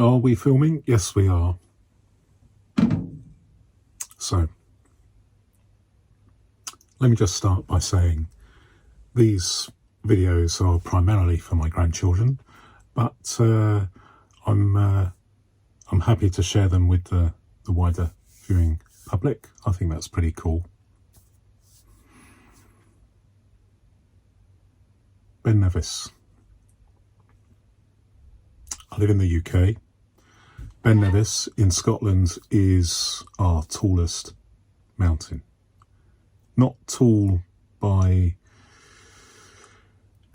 Are we filming? Yes, we are. So, let me just start by saying these videos are primarily for my grandchildren, but I'm happy to share them with the wider viewing public. I think that's pretty cool. Ben Nevis. I live in the UK. Ben Nevis in Scotland is our tallest mountain. Not tall by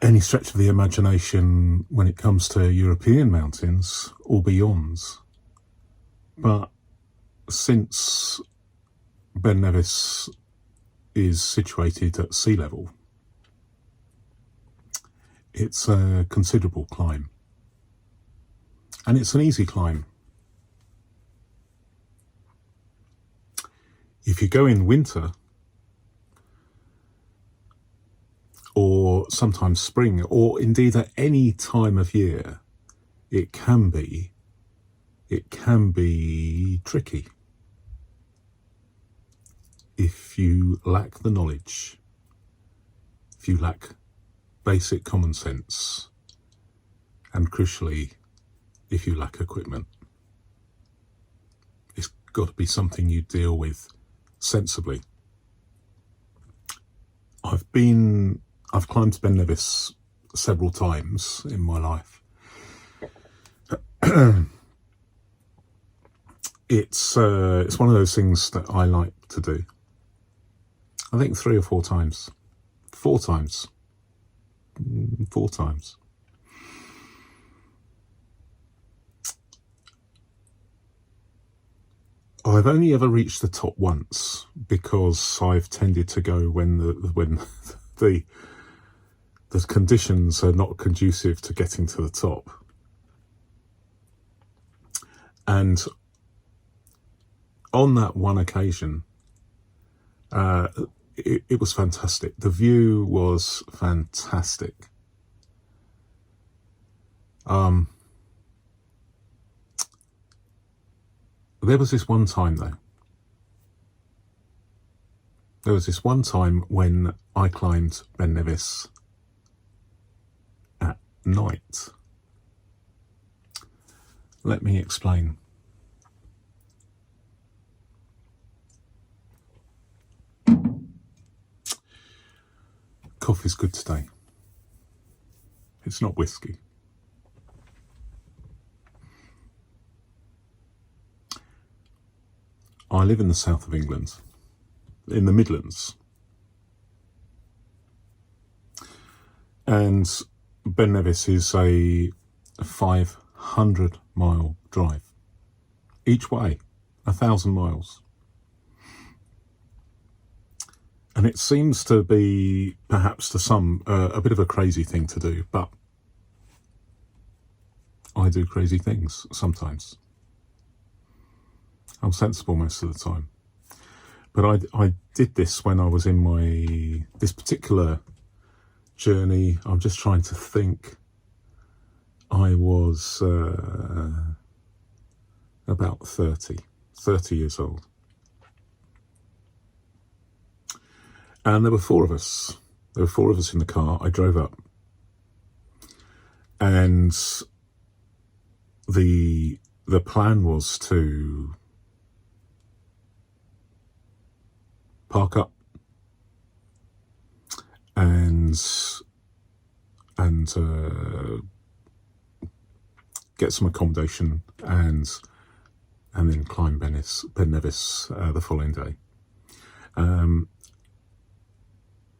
any stretch of the imagination when it comes to European mountains or beyond, but since Ben Nevis is situated at sea level, it's a considerable climb, and it's an easy climb. If you go in winter, or sometimes spring, or indeed at any time of year, it can be tricky if you lack the knowledge, if you lack basic common sense, and crucially, if you lack equipment. It's got to be something you deal with sensibly. I've climbed Ben Nevis several times in my life. It's one of those things that I like to do. I think 3 or 4 times. 4 times. 4 times. I've only ever reached the top once because I've tended to go when the conditions are not conducive to getting to the top. And on that one occasion, it was fantastic. The view was fantastic. There was this one time though. There was this one time when I climbed Ben Nevis at night. Let me explain. Coffee's good today. It's not whiskey. I live in the south of England, in the Midlands, and Ben Nevis is a 500-mile drive each way, 1,000 miles. And it seems to be, perhaps to some, a bit of a crazy thing to do, but I do crazy things sometimes. I'm sensible most of the time. But I did this when I was in this particular journey. I'm just trying to think. I was about 30 years old. And there were 4 of us. There were 4 of us in the car. I drove up. And the plan was to park up and get some accommodation and then climb Ben Nevis the following day.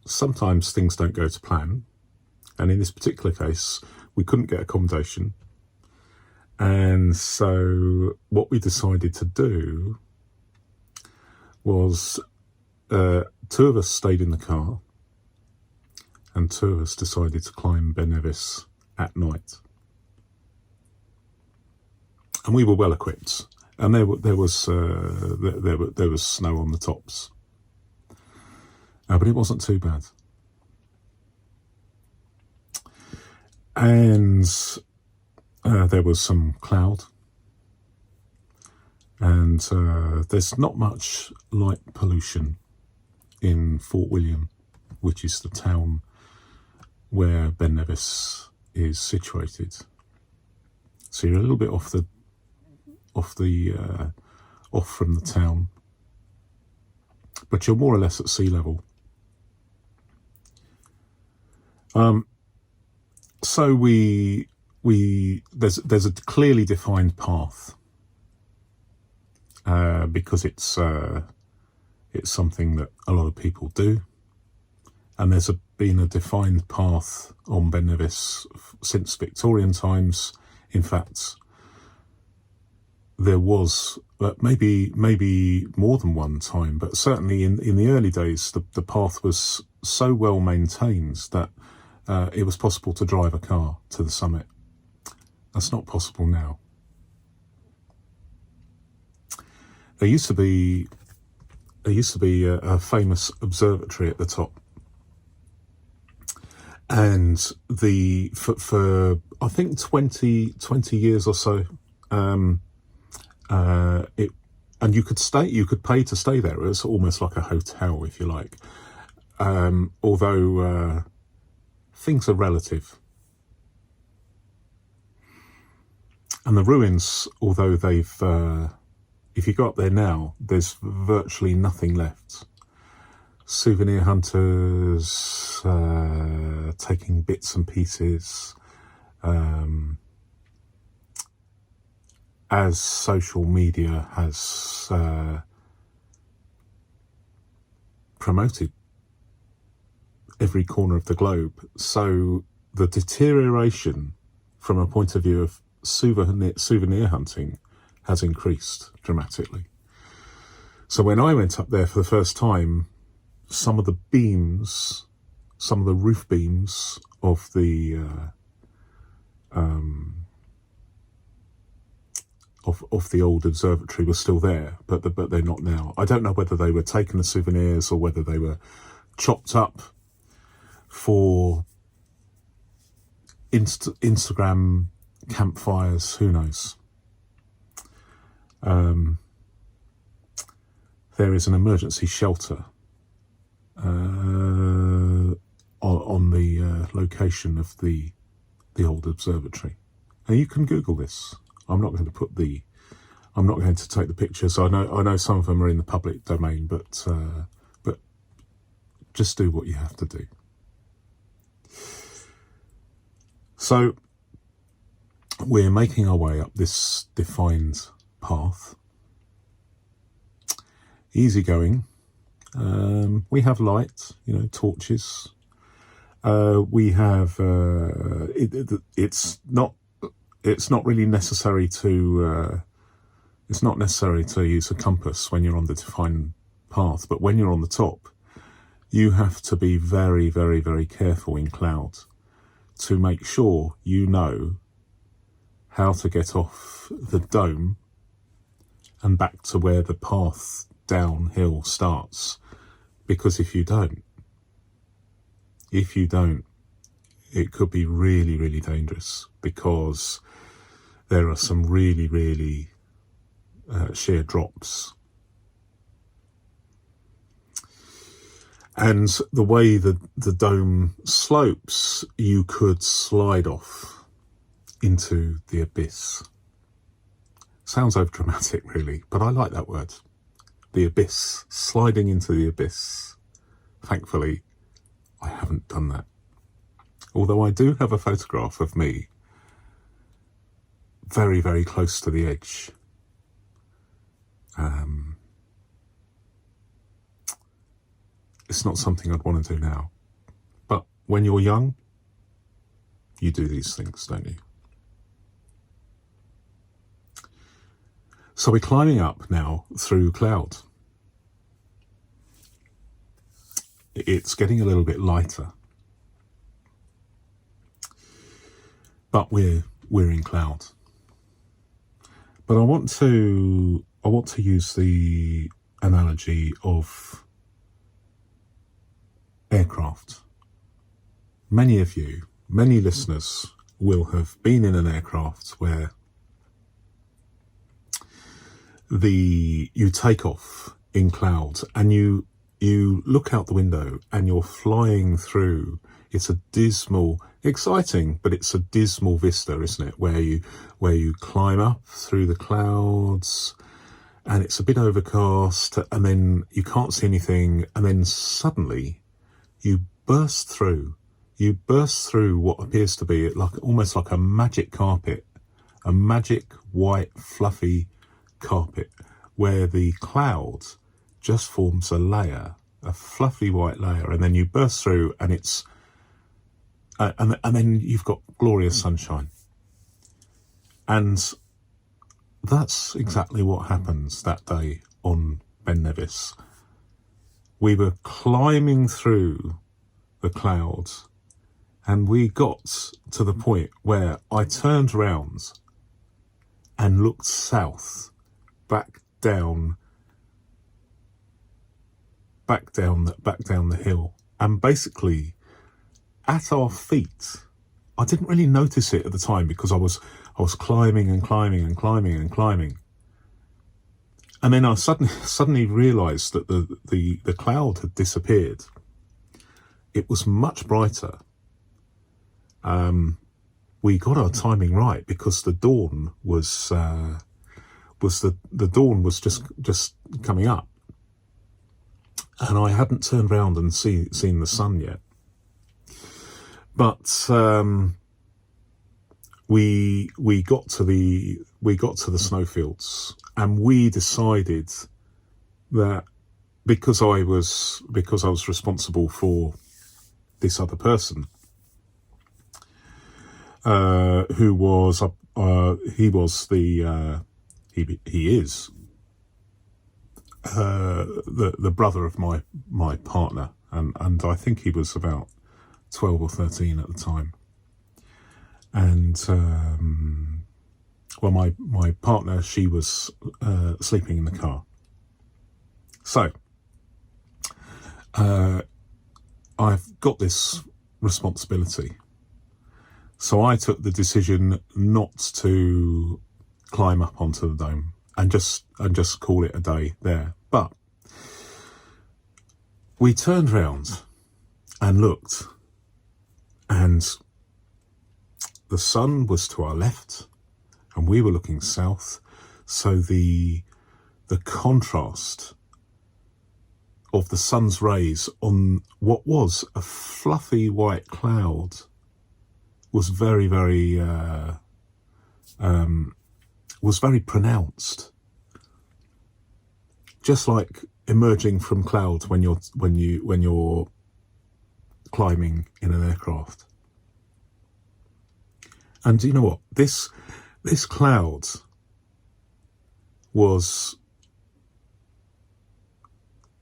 Sometimes things don't go to plan, and in this particular case we couldn't get accommodation, and so what we decided to do was 2 of us stayed in the car and 2 of us decided to climb Ben Nevis at night. And we were well equipped, and there was snow on the tops, but it wasn't too bad. And there was some cloud And there's not much light pollution in Fort William, which is the town where Ben Nevis is situated. So you're a little bit off from the town, but you're more or less at sea level. So there's a clearly defined path, because it's something that a lot of people do, and there's been a defined path on Ben Nevis since Victorian times. In fact, there was maybe more than one time, but certainly in the early days, the path was so well maintained that it was possible to drive a car to the summit. That's not possible now. There used to be a famous observatory at the top, and for I think 20 years or so, and you could pay to stay there. It's almost like a hotel, if you like, although things are relative. And the ruins, although they've if you go up there now, there's virtually nothing left. Souvenir hunters taking bits and pieces, as social media has promoted every corner of the globe. So the deterioration from a point of view of souvenir hunting has increased dramatically. So when I went up there for the first time, some of the roof beams of the of the old observatory were still there, but they're not now. I don't know whether they were taken as souvenirs or whether they were chopped up for Instagram campfires. Who knows? There is an emergency shelter on the location of the old observatory, and you can Google this. I'm not going to take the pictures. I know some of them are in the public domain, but just do what you have to do. So we're making our way up this defined path. Easy going. We have light, torches. We have. It's not really necessary to. It's not necessary to use a compass when you're on the defined path, but when you're on the top, you have to be very, very, very careful in cloud to make sure you know how to get off the dome and back to where the path downhill starts. Because if you don't, it could be really, really dangerous, because there are some really, really sheer drops. And the way the dome slopes, you could slide off into the abyss. Sounds overdramatic, really, but I like that word. The abyss, sliding into the abyss. Thankfully, I haven't done that. Although I do have a photograph of me very, very close to the edge. It's not something I'd want to do now. But when you're young, you do these things, don't you? So we're climbing up now through cloud. It's getting a little bit lighter, but we're in cloud. But I want to use the analogy of aircraft. Many of you, many listeners will have been in an aircraft where you take off in clouds, and you look out the window and you're flying through. It's a dismal, exciting, but it's a dismal vista, isn't it? Where you climb up through the clouds, and it's a bit overcast, and then you can't see anything, and then suddenly you burst through what appears to be almost like a magic carpet, a magic white fluffy carpet, where the cloud just forms a layer, a fluffy white layer, and then you burst through, and it's and then you've got glorious sunshine. And that's exactly what happens that day on Ben Nevis. We were climbing through the clouds, and we got to the point where I turned around and looked south, back down the hill, and basically at our feet, I didn't really notice it at the time because I was climbing and climbing and climbing and climbing, and then I suddenly realised that the cloud had disappeared. It was much brighter. We got our timing right because the dawn was the dawn was just coming up, and I hadn't turned around and seen the sun yet. But we got to the snowfields, and we decided that because I was responsible for this other person, who was he is the brother of my partner, and I think he was about 12 or 13 at the time. And well, my partner, she was sleeping in the car. So I've got this responsibility. So I took the decision not to climb up onto the dome and just call it a day there. But we turned round and looked, and the sun was to our left and we were looking south. So the contrast of the sun's rays on what was a fluffy white cloud was very pronounced, just like emerging from clouds when you're climbing in an aircraft. And you know what, this cloud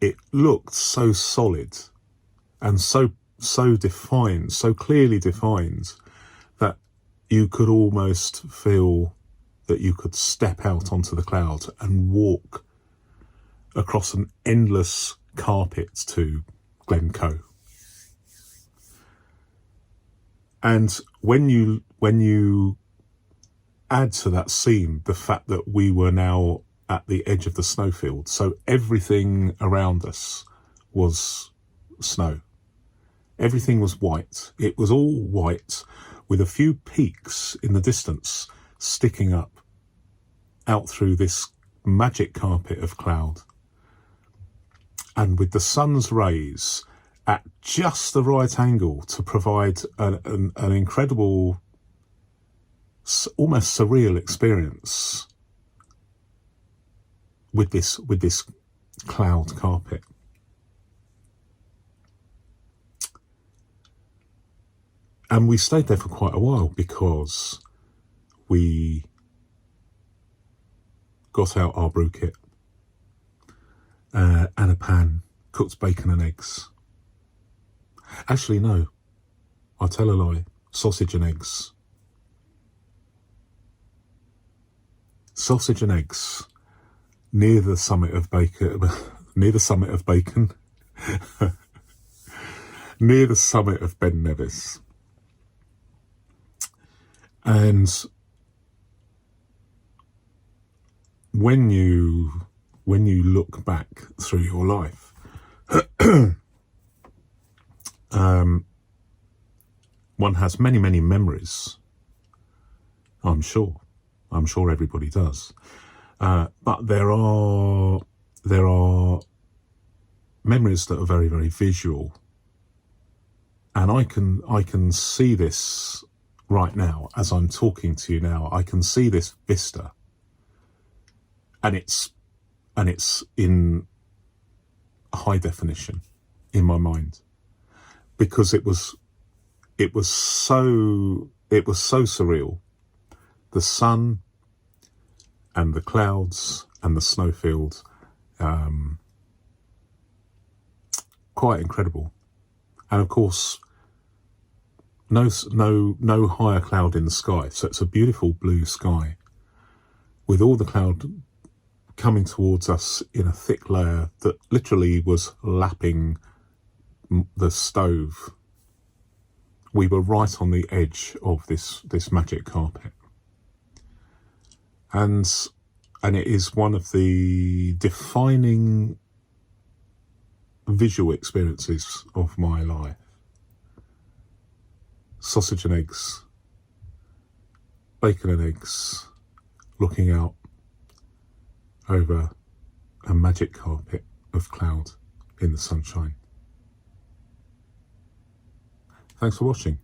it looked so solid and so defined, so clearly defined, that you could almost feel that you could step out onto the cloud and walk across an endless carpet to Glencoe. And when you add to that scene the fact that we were now at the edge of the snowfield, so everything around us was snow. Everything was white. It was all white, with a few peaks in the distance sticking up out through this magic carpet of cloud. And with the sun's rays at just the right angle to provide an incredible, almost surreal experience with this cloud carpet. And we stayed there for quite a while because we got out our brew kit and a pan, cooked bacon and eggs. Actually, no, I'll tell a lie, sausage and eggs. Sausage and eggs near the summit of bacon, near the summit of bacon, near the summit of Ben Nevis. And when you look back through your life, one has many memories. I'm sure everybody does, but there are memories that are very visual, and I can see this right now as I'm talking to you now. I can see this vista, and it's in high definition in my mind, because it was so surreal. The sun and the clouds and the snowfield, quite incredible. And of course, no higher cloud in the sky, so it's a beautiful blue sky with all the cloud coming towards us in a thick layer that literally was lapping the stove. We were right on the edge of this magic carpet, and it is one of the defining visual experiences of my life. Sausage and eggs, bacon and eggs, looking out over a magic carpet of cloud in the sunshine. Thanks for watching.